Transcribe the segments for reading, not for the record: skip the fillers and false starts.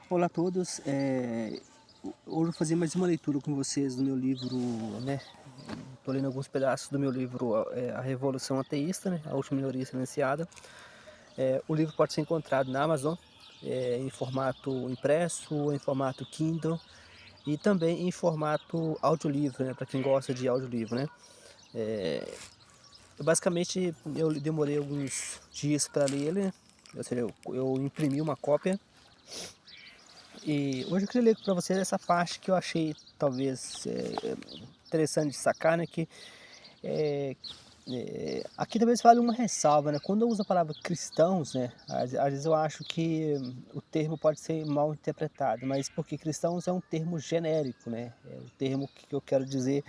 Olá a todos, hoje eu vou fazer mais uma leitura com vocês do meu livro, né, tô lendo alguns pedaços do meu livro, A Revolução Ateísta, né, A Última Minoria Silenciada. O livro pode ser encontrado na Amazon, em formato impresso, em formato Kindle e também em formato audiolivro, né, para quem gosta de audiolivro, né. Eh, Basicamente eu demorei alguns dias para ler ele, né, ou seja, eu imprimi uma cópia. E hoje eu queria ler para vocês essa parte que eu achei talvez interessante de sacar, né, que eh aqui talvez vale uma ressalva, né, quando eu uso a palavra cristãos, né, às vezes eu acho que o termo pode ser mal interpretado, mas porque cristãos é um termo genérico, né, é o termo que eu quero dizer,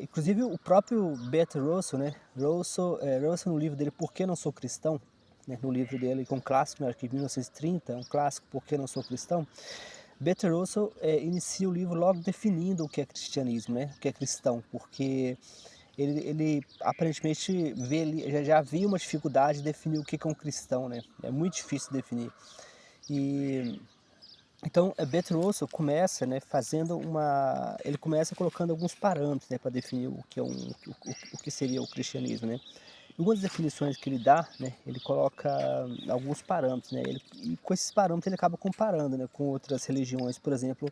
inclusive o próprio Beto Russell, né, Russell no livro dele Por que não sou cristão, né, no livro dele que é um clássico, né, acho que de 1930, é um clássico Por que não sou cristão, Beto Russell inicia o livro logo definindo o que é cristianismo, né, o que é cristão, porque ele aparentemente vê ali, já havia uma dificuldade de definir o que é um cristão, né, é muito difícil definir. E então, Beto Russell começa, né, ele começa colocando alguns parâmetros, né, para definir o que é o que seria o cristianismo, né. E uma das definições que ele dá, né, ele coloca alguns parâmetros, né, e com esses parâmetros ele acaba comparando, né, com outras religiões, por exemplo,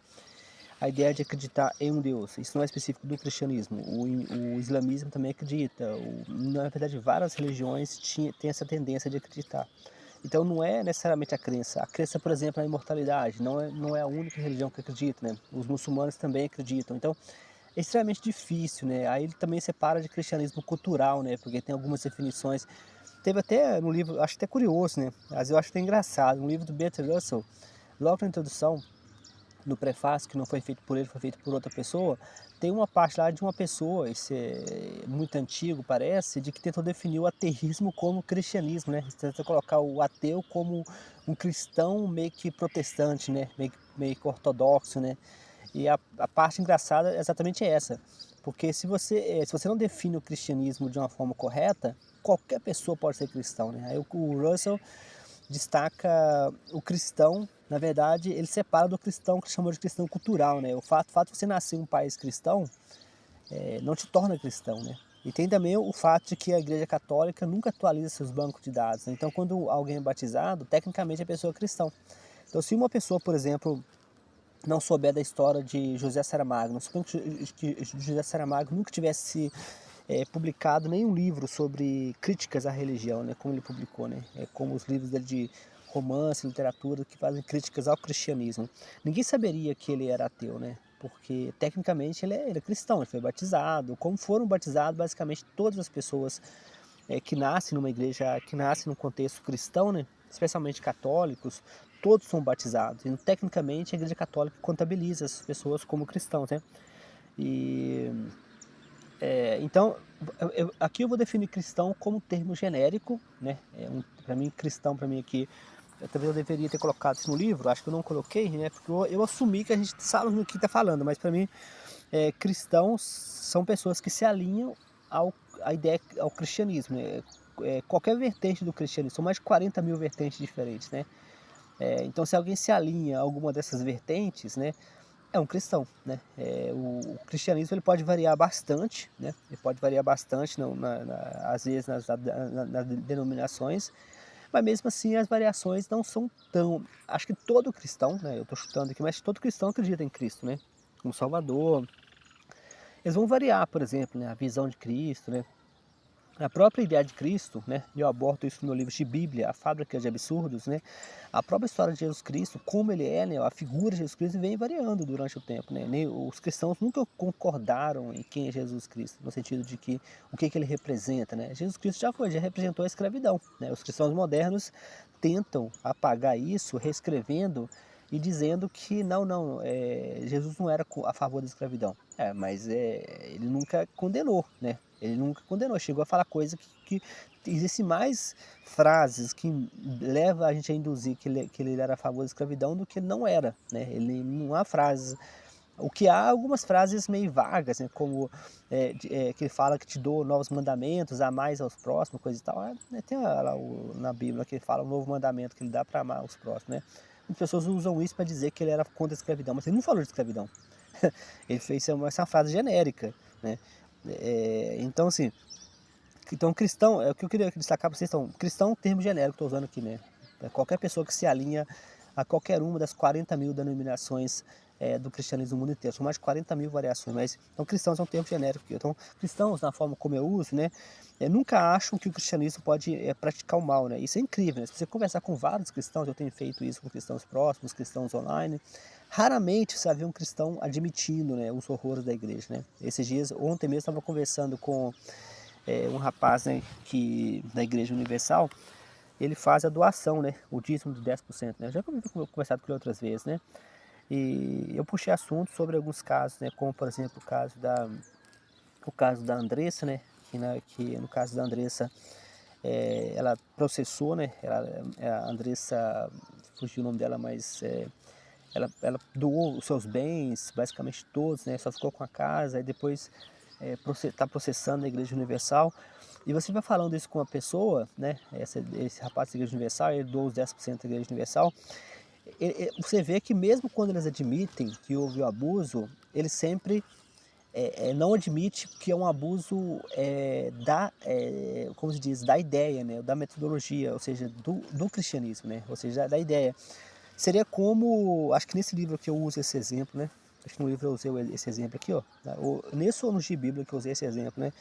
a ideia de acreditar em um Deus. Isso não é específico do cristianismo, o islamismo também acredita, na verdade várias religiões têm essa tendência de acreditar. Então não é necessariamente a crença, por exemplo, na imortalidade, não é a única religião que acredita, né, os muçulmanos também acreditam, então é extremamente difícil, né, aí ele também separa de cristianismo cultural, né, porque tem algumas definições, teve até no livro, acho até curioso, né, mas eu acho até engraçado, no livro do Bertrand Russell, logo na introdução, no prefácio, que não foi feito por ele, foi feito por outra pessoa, tem uma parte lá de uma pessoa, isso é muito antigo parece, de que tentou definir o ateísmo como cristianismo, né, tenta colocar o ateu como um cristão meio que protestante, né, meio que ortodoxo, né, e a parte engraçada é exatamente essa, porque se você não define o cristianismo de uma forma correta, qualquer pessoa pode ser cristão, né, aí o Russell destaca o cristão, na verdade, ele separa do cristão que chamou de cristão cultural, né? O fato de você nascer em um país cristão, não te torna cristão, né? E tem também o fato de que a Igreja Católica nunca atualiza seus bancos de dados, né? Então, quando alguém é batizado, tecnicamente a pessoa é cristão. Então, se uma pessoa, por exemplo, não souber da história de José Saramago, não souber que José Saramago nunca tivesse publicado nenhum livro sobre críticas à religião, né, como ele publicou, né, como os livros dele de romance, literatura, que fazem críticas ao cristianismo. Ninguém saberia que ele era ateu, né, porque tecnicamente ele é cristão, ele foi batizado, como foram batizados basicamente todas as pessoas que nascem numa igreja, que nascem num contexto cristão, né, especialmente católicos, todos são batizados. E tecnicamente a igreja católica contabiliza essas pessoas como cristãos, né. E então, aqui eu vou definir cristão como termo genérico, né, para mim cristão para mim aqui, talvez eu deveria ter colocado isso no livro, acho que eu não coloquei, né, porque eu assumi que a gente sabe no que está falando, mas para mim, cristãos são pessoas que se alinham ao à ideia ao cristianismo, qualquer vertente do cristianismo, são mais de 40.000 vertentes diferentes, né, então se alguém se alinha a alguma dessas vertentes, né, é um cristão, né. O cristianismo ele pode variar bastante, né, ele pode variar bastante no às vezes nas denominações, mas mesmo assim as variações não são tão, acho que todo cristão, né, eu estou chutando aqui, mas todo cristão acredita em Cristo, né, como Salvador. Eles vão variar, por exemplo, né, a visão de Cristo, né, a própria ideia de Cristo, né, e eu abordo isso no meu livro de Bíblia, A Fábrica de Absurdos, né, a própria história de Jesus Cristo, como ele é, né, a figura de Jesus Cristo vem variando durante o tempo, né, nem os cristãos nunca concordaram em quem é Jesus Cristo, no sentido de que o que ele representa, né, Jesus Cristo já representou a escravidão, né, os cristãos modernos tentam apagar isso, reescrevendo e dizendo que não, Jesus não era a favor da escravidão. Mas ele nunca condenou, né? Ele nunca condenou, chegou a falar coisa que existe mais frases que leva a gente a induzir que ele era a favor da escravidão do que ele não era, né? Ele não há frases, o que há algumas frases meio vagas, né? Como que ele fala que te dou novos mandamentos, amais aos próximos, coisa e tal. Tem lá na Bíblia que ele fala o novo mandamento que ele dá para amar os próximos, né? as pessoas usam isso para dizer que ele era contra a escravidão, mas ele não falou de escravidão. Ele fez essa frase genérica, né? Então, assim, então cristão, é o que eu queria destacar para vocês, então, cristão é um termo genérico que estou usando aqui, né? É qualquer pessoa que se alinha a qualquer uma das 40.000 denominações do cristianismo no mundo inteiro. São mais de 40.000 variações, mas então cristãos é um termo genérico. Então, cristãos, na forma como eu uso, né? Nunca acham que o cristianismo pode praticar o mal, né? Isso é incrível, né? Se você conversar com vários cristãos, eu tenho feito isso com cristãos próximos, cristãos online, raramente você vai ver um cristão admitindo, né, os horrores da igreja, né? Esses dias, ontem mesmo, estava conversando com um rapaz, né, da Igreja Universal. Ele faz a doação, né, o dízimo de 10%, né? Eu já conversado com ele outras vezes, né? E eu puxei assunto sobre alguns casos, né, como por exemplo o caso da Andressa, né, que no caso da Andressa, ela processou, né, a Andressa, fugiu o nome dela, mas ela doou os seus bens, basicamente todos, né, só ficou com a casa, e depois está processando a Igreja Universal. E você vai falando isso com uma pessoa, né, esse rapaz da Igreja Universal, ele doou os 10% da Igreja Universal, você vê que mesmo quando eles admitem que houve o abuso, eles sempre não admite que é um abuso como se diz, da ideia, né, da metodologia, ou seja, do cristianismo, né, ou seja, da ideia. Seria como, acho que nesse livro que eu uso esse exemplo, né, acho que no livro eu usei esse exemplo aqui, ó, nesse ou no Bíblia que eu usei esse exemplo, né,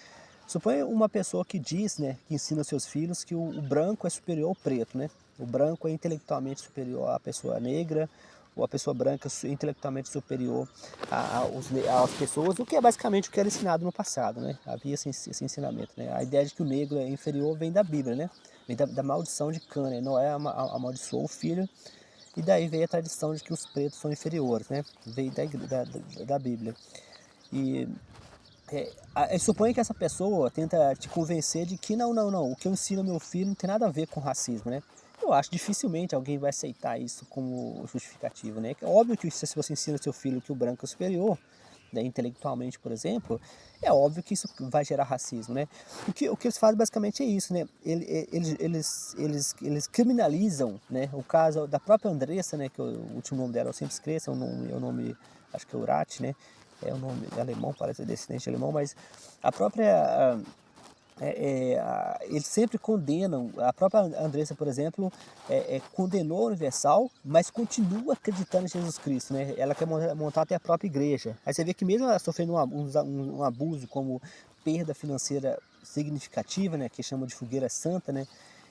suponha uma pessoa que diz, né, que ensina aos seus filhos que o branco é superior ao preto, né, o branco é intelectualmente superior à pessoa negra, ou a pessoa branca intelectualmente superior às pessoas, o que é basicamente o que era ensinado no passado, né? Havia esse ensinamento, né? A ideia de que o negro é inferior vem da Bíblia, né? Vem da maldição de Cã, né? Noé amaldiçoou o filho, e daí veio a tradição de que os pretos são inferiores, né? Veio da Bíblia. E suponha que essa pessoa tenta te convencer de que não, o que eu ensino ao meu filho não tem nada a ver com racismo, né? Eu acho dificilmente alguém vai aceitar isso como justificativa, né? É óbvio que se você ensina ao seu filho que o branco é superior, né, intelectualmente, por exemplo, é óbvio que isso vai gerar racismo, né? O que eles fazem basicamente é isso, né? Eles criminalizam, né? O caso da própria Andressa, né? Que o último nome dela eu sempre esqueço, é o nome, acho que é Urati, né? É o nome alemão, parece descendente alemão, mas a própria eles sempre condenam, a própria Andressa, por exemplo, condenou a Universal, mas continua acreditando em Jesus Cristo, né? Ela quer montar até a própria igreja. Aí você vê que mesmo ela sofrendo um abuso como perda financeira significativa, né, que chama de fogueira santa, né,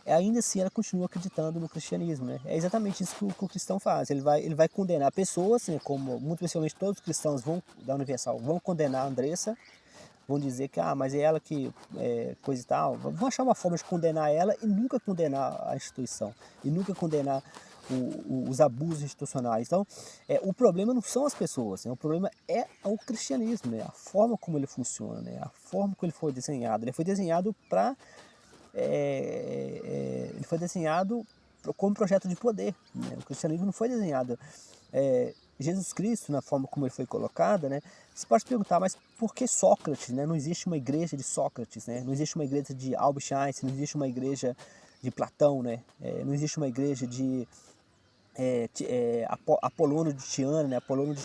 ainda assim ela continua acreditando no cristianismo, né? É exatamente isso que o cristão faz. Ele vai condenar pessoas, né, como muito especialmente todos os cristãos da Universal vão condenar a Andressa, vão dizer que, mas é ela que coisa e tal, vão achar uma forma de condenar ela e nunca condenar a instituição, e nunca condenar os abusos institucionais. Então, o problema não são as pessoas, né? O problema é o cristianismo, né? A forma como ele funciona, né? A forma como ele foi desenhado. Ele foi desenhado ele foi desenhado como projeto de poder, né? O cristianismo não foi desenhado Jesus Cristo, na forma como ele foi colocado, né? Você pode perguntar, mas por que Sócrates, né? Não existe uma igreja de Sócrates, né? Não existe uma igreja de Albert Einstein, não existe uma igreja de Platão, né? Não existe uma igreja de Apolônio de Tiana, né? Apolônio de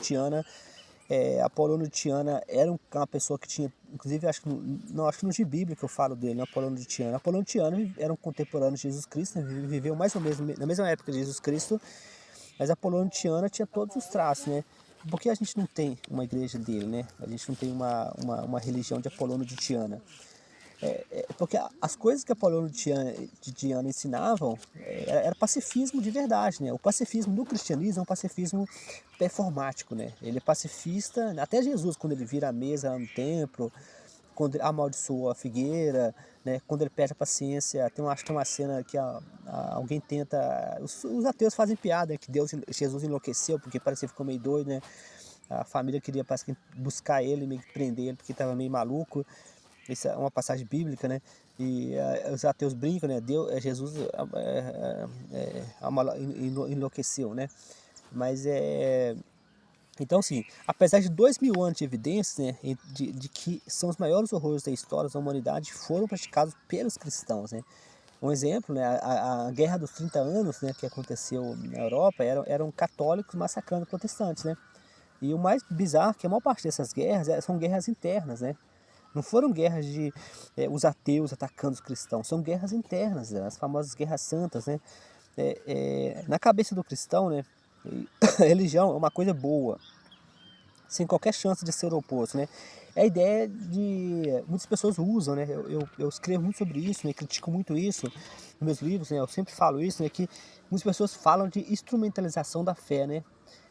Tiana era uma pessoa que tinha, inclusive acho que no Bíblia que eu falo dele, né? Apolônio de Tiana. Apolônio de Tiana era um contemporâneo de Jesus Cristo, né? Viveu mais ou menos na mesma época de Jesus Cristo, mas Apolônio de Tiana tinha todos os traços, né? Por que a gente não tem uma igreja dele, né? A gente não tem uma religião de Apolônio de Tiana? Porque as coisas que Apolônio de Tiana ensinavam era pacifismo de verdade, né? O pacifismo do cristianismo é um pacifismo performático, né? Ele é pacifista, até Jesus, quando ele vira a mesa no templo, quando ele amaldiçoa a figueira, né? Quando ele perde a paciência, acho que tem uma cena que alguém tenta, os ateus fazem piada, né? Que Jesus enlouqueceu porque parecia que ficou meio doido, né? A família queria, parece que, buscar ele, meio que prender ele porque estava meio maluco. Isso é uma passagem bíblica, né? E os ateus brincam, né? Jesus enlouqueceu, né? Mas então, assim, apesar de 2.000 anos de evidências, né, de que são os maiores horrores da história da humanidade, foram praticados pelos cristãos, né? Um exemplo, né, a Guerra dos 30 anos, né, que aconteceu na Europa, eram católicos massacrando protestantes, né. E o mais bizarro é que a maior parte dessas guerras, são guerras internas, né. Não foram guerras de, os ateus atacando os cristãos, são guerras internas, né, as famosas guerras santas, né. Na cabeça do cristão, né, a religião é uma coisa boa, sem qualquer chance de ser o oposto, né. É a ideia de muitas pessoas usam, né, eu escrevo muito sobre isso, né, critico muito isso nos meus livros, né, eu sempre falo isso, né, que muitas pessoas falam de instrumentalização da fé, né.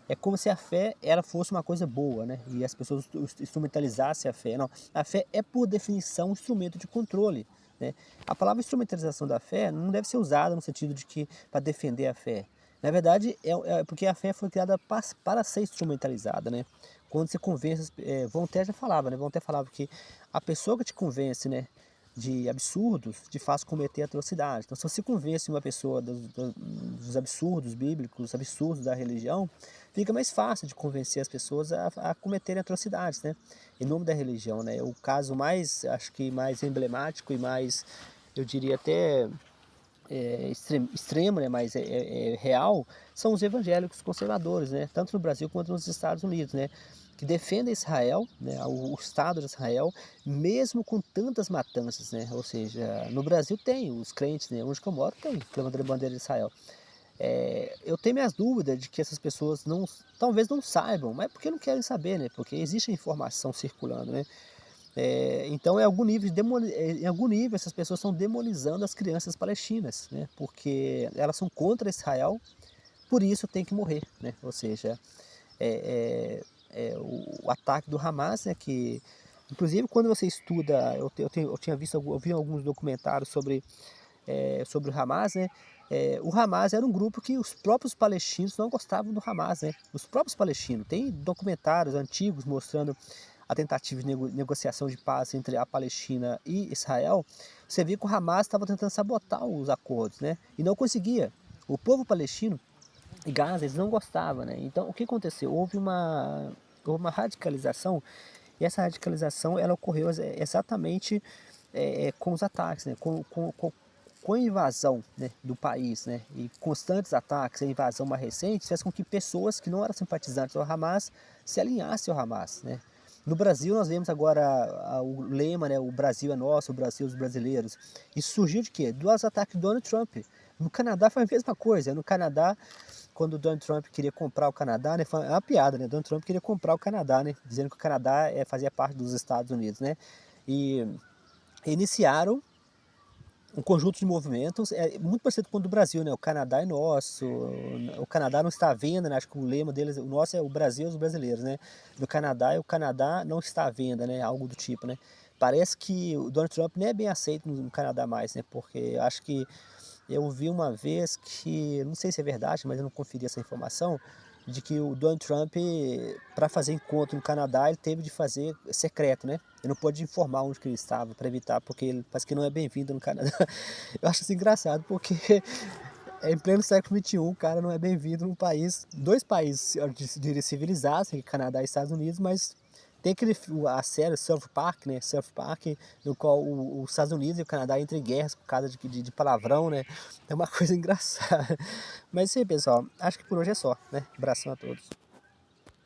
É como se a fé ela fosse uma coisa boa, né, e as pessoas instrumentalizassem a fé. Não, a fé é por definição um instrumento de controle, né. A palavra instrumentalização da fé não deve ser usada no sentido de que para defender a fé. Na verdade, é porque a fé foi criada para ser instrumentalizada, né. Quando você convence Voltaire já falava, né, Voltaire falava que a pessoa que te convence, né, de absurdos, te faz cometer atrocidades. Então se você convence uma pessoa dos absurdos bíblicos, absurdos da religião, fica mais fácil de convencer as pessoas a cometerem atrocidades, né, em nome da religião, né. O caso mais, acho que mais emblemático e mais, eu diria até, extremo, né, mas é real, são os evangélicos conservadores, né, tanto no Brasil quanto nos Estados Unidos, né, que defendem Israel, né, o Estado de Israel, mesmo com tantas matanças, né, ou seja, no Brasil tem os crentes, né, onde que eu moro tem, que levantam a bandeira de Israel. Eu tenho minhas dúvidas de que essas pessoas não, talvez não saibam, mas porque não querem saber, né, porque existe informação circulando, né. Então, em algum nível essas pessoas estão demonizando as crianças palestinas, né, porque elas são contra Israel, por isso tem que morrer, né, ou seja, o ataque do Hamas, né, que inclusive quando você estuda, eu tinha visto eu vi alguns documentários sobre o Hamas, né, o Hamas era um grupo que os próprios palestinos não gostavam do Hamas, né, os próprios palestinos. Tem documentários antigos mostrando a tentativa de negociação de paz entre a Palestina e Israel. Você vê que o Hamas estava tentando sabotar os acordos, né, e não conseguia. O povo palestino e Gaza, eles não gostavam, né, então o que aconteceu? Houve uma radicalização, e essa radicalização ela ocorreu exatamente, com os ataques, né, com a invasão, né, do país, né, e constantes ataques, a invasão mais recente, fez com que pessoas que não eram simpatizantes ao Hamas se alinhassem ao Hamas, né. No Brasil nós vemos agora o lema, né, "O Brasil é nosso, o Brasil dos brasileiros". Isso surgiu de quê? Dos ataques do Donald Trump. No Canadá foi a mesma coisa, no Canadá, quando o Donald Trump queria comprar o Canadá, né, foi uma piada, né, o Donald Trump queria comprar o Canadá, né, dizendo que o Canadá, fazia parte dos Estados Unidos, né, e iniciaram um conjunto de movimentos, muito parecido com o do Brasil, né, o Canadá é nosso, o Canadá não está à venda, né, acho que o lema deles, o nosso é o Brasil os brasileiros, né, do Canadá é o Canadá não está à venda, né, algo do tipo, né. Parece que o Donald Trump nem é bem aceito no Canadá mais, né, porque acho que eu vi uma vez que, não sei se é verdade, mas eu não conferi essa informação, de que o Donald Trump, para fazer encontro no Canadá, ele teve de fazer secreto, né. Ele não pôde informar onde que ele estava para evitar, porque ele parece que não é bem-vindo no Canadá. Eu acho isso engraçado, porque é em pleno século XXI, o cara não é bem-vindo num país, 2 países, eu diria civilizados, que é Canadá e Estados Unidos, mas tem a série South Park, né, South Park, no qual os Estados Unidos e o Canadá entram em guerras por causa de palavrão, né, é uma coisa engraçada. Mas isso aí pessoal, acho que por hoje é só, né, abração a todos.